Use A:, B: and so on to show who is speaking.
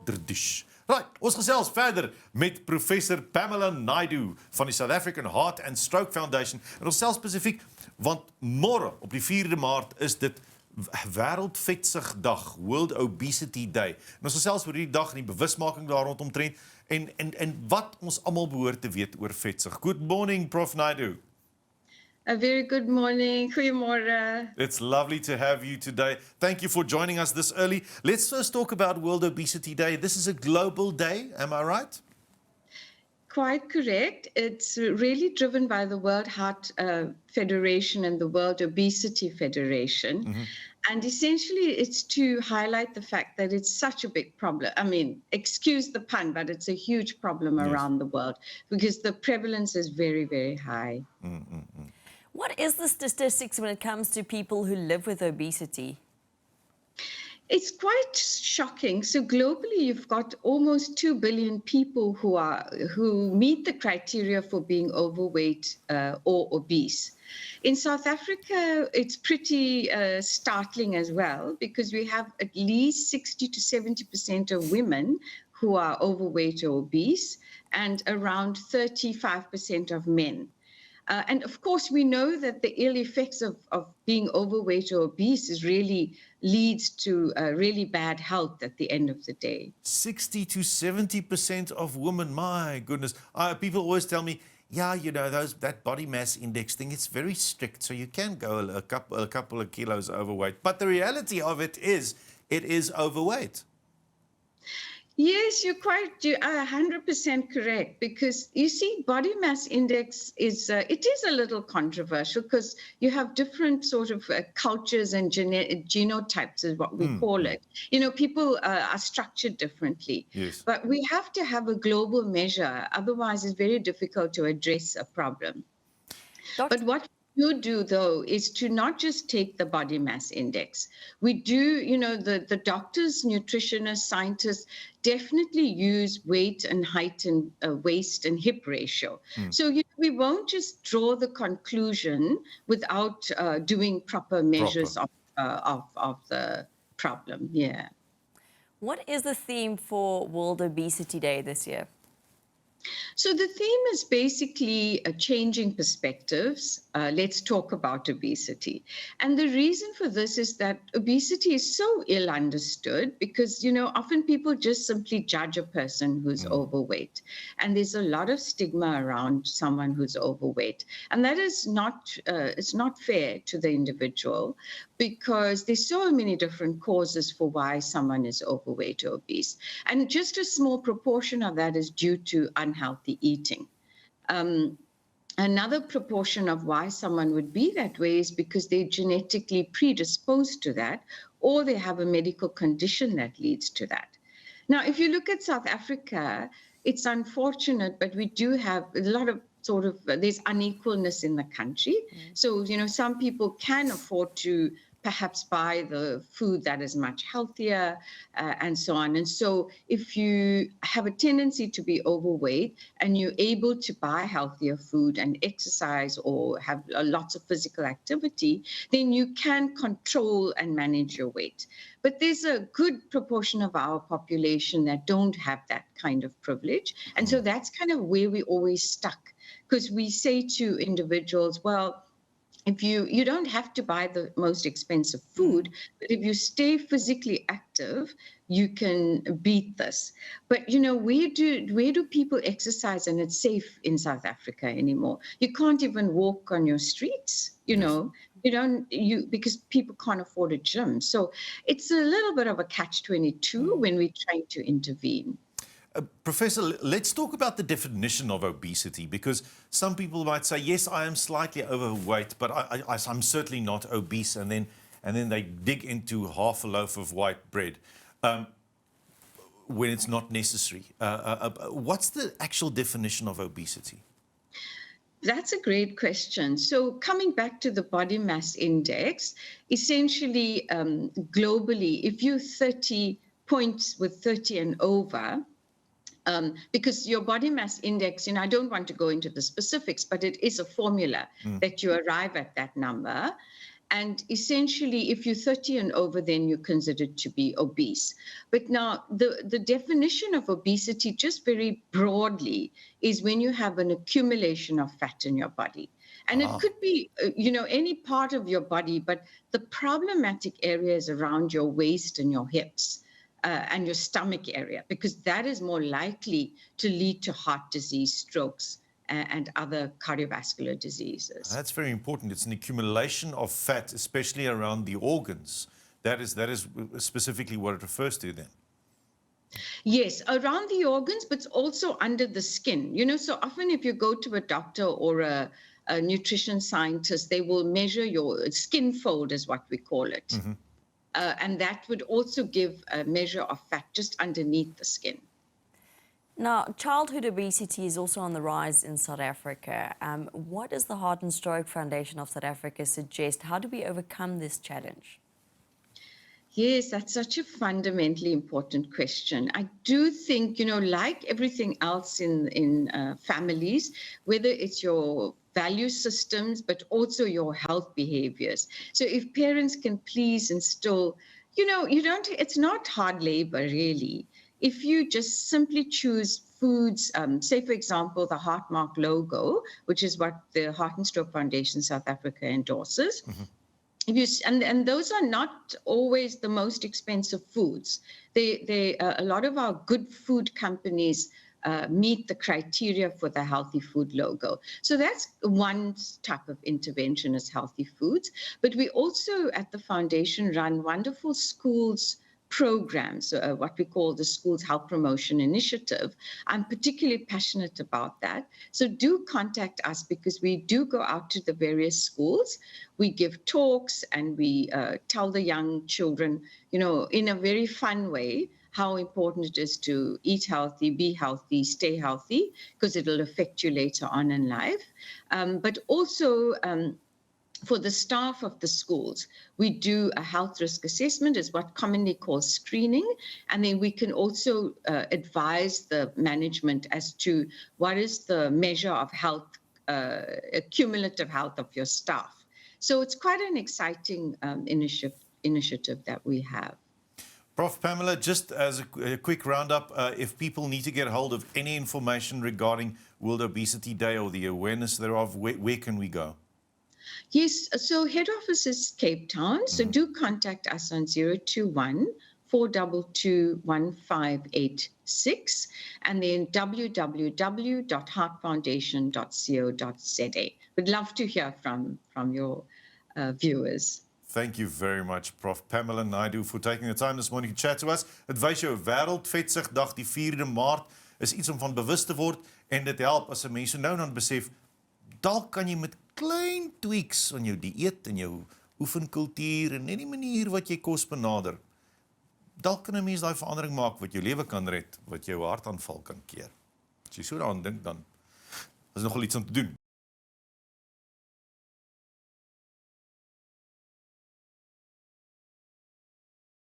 A: Drdish. Right, ons gesels verder met professor Pamela Naidoo van die South African Heart and Stroke Foundation. En ons sels spesifiek, want môre op die 4de Maart is dit Wêreld-vetsugdag, World Obesity Day. En ons gesels oor hierdie dag en die bewusmaking daar rondom en wat ons almal behoort te weet oor vetsug. Good morning, Prof Naidoo.
B: A very good morning. Goeiemôre.
A: It's lovely to have you today. Thank you for joining us this early. Let's first talk about World Obesity Day. This is a global day, am I right?
B: Quite correct. It's really driven by the World Heart Federation and the World Obesity Federation.
A: Mm-hmm.
B: And essentially, it's to highlight the fact that it's such a big problem. I mean, excuse the pun, but it's a huge problem around the world because the prevalence is very, very high.
A: Mm-hmm.
C: What is the statistics when it comes to people who live with obesity?
B: It's quite shocking. So globally, you've got almost 2 billion people who meet the criteria for being overweight or obese. In South Africa, it's pretty startling as well because we have at least 60 to 70% of women who are overweight or obese and around 35% of men. And of course, we know that the ill effects of being overweight or obese really leads to really bad health at the end of the day.
A: 60 to 70% of women, my goodness. People always tell me, yeah, you know, that body mass index thing, it's very strict, so you can go a couple of kilos overweight. But the reality of it is overweight.
B: Yes, you're 100% correct because you see, body mass index is it is a little controversial because you have different sort of cultures and genotypes is what we call it. You know, people are structured differently.
A: Yes.
B: But we have to have a global measure, otherwise it's very difficult to address a problem. But what you do, though, is to not just take the body mass index. We do, you know, the doctors, nutritionists, scientists definitely use weight and height and waist and hip ratio. So we won't just draw the conclusion without doing proper measures of the problem. Yeah.
C: What is the theme for World Obesity Day this year?
B: So the theme is basically changing perspectives. Let's talk about obesity. And the reason for this is that obesity is so ill understood because, you know, often people just simply judge a person who's overweight. And there's a lot of stigma around someone who's overweight. And that is it's not fair to the individual because there's so many different causes for why someone is overweight or obese. And just a small proportion of that is due to unhealthy eating. Another proportion of why someone would be that way is because they're genetically predisposed to that, or they have a medical condition that leads to that. Now, if you look at South Africa, it's unfortunate, but we do have a lot of there's unequalness in the country. So, you know, some people can afford to perhaps buy the food that is much healthier and so on. And so if you have a tendency to be overweight and you're able to buy healthier food and exercise or have lots of physical activity, then you can control and manage your weight. But there's a good proportion of our population that don't have that kind of privilege. And so that's kind of where we always stuck because we say to individuals, well, if you don't have to buy the most expensive food, but if you stay physically active, you can beat this. But, you know, where do people exercise and it's safe in South Africa anymore? You can't even walk on your streets, you know, because people can't afford a gym. So it's a little bit of a catch-22 when we're trying to intervene.
A: Professor, let's talk about the definition of obesity, because some people might say, yes, I am slightly overweight, but I'm certainly not obese, and then they dig into half a loaf of white bread when it's not necessary. What's the actual definition of obesity?
B: That's a great question. So coming back to the body mass index, essentially globally, if you're 30 points with 30 and over, because your body mass index, I don't want to go into the specifics, but it is a formula that you arrive at that number. And essentially, if you're 30 and over, then you're considered to be obese. But now, the definition of obesity, just very broadly, is when you have an accumulation of fat in your body. And it could be, any part of your body, but the problematic area is around your waist and your hips and your stomach area, because that is more likely to lead to heart disease, strokes, and other cardiovascular diseases.
A: That's very important. It's an accumulation of fat, especially around the organs. That is specifically what it refers to then.
B: Yes, around the organs, but also under the skin. So often if you go to a doctor or a nutrition scientist, they will measure your skin fold, is what we call it.
A: Mm-hmm.
B: And that would also give a measure of fat just underneath the skin.
C: Now, childhood obesity is also on the rise in South Africa. What does the Heart and Stroke Foundation of South Africa suggest? How do we overcome this challenge?
B: Yes, that's such a fundamentally important question. I do think, like everything else in families, whether it's your value systems, but also your health behaviors. So if parents can please instill, it's not hard labor, really. If you just simply choose foods, say, for example, the Heart Mark logo, which is what the Heart and Stroke Foundation South Africa endorses, and those are not always the most expensive foods. A lot of our good food companies meet the criteria for the healthy food logo. So that's one type of intervention, is healthy foods. But we also at the foundation run wonderful schools programs, what we call the Schools Health Promotion Initiative. I'm particularly passionate about that. So do contact us, because we do go out to the various schools. We give talks and we tell the young children, in a very fun way, how important it is to eat healthy, be healthy, stay healthy, because it'll affect you later on in life. But also, for the staff of the schools, we do a health risk assessment, is what commonly called screening. And then we can also advise the management as to what is the measure of health, cumulative health of your staff. So it's quite an exciting initiative that we have.
A: Prof. Pamela, just as a quick roundup, if people need to get hold of any information regarding World Obesity Day or the awareness thereof, where can we go?
B: Yes, so head office is Cape Town, so do contact us on 021-422-1586 and then www.heartfoundation.co.za. We'd love to hear from your viewers.
A: Thank you very much, Prof. Pamela Naidoo, for taking the time this morning to chat to us. Het wys jou Wêreld-vetsugdag, die 4de Maart, is iets om van bewus te word, en dit help as 'n mens nou dan besef, dalk kan jy met klein tweaks aan jou dieet en jou oefenkultuur en net die manier wat jy kos benader, dalk kan 'n mens daai verandering maak wat jou lewe kan red, wat jou hartaanval kan keer. As jy so daaraan dink, dan is nogal iets om te doen.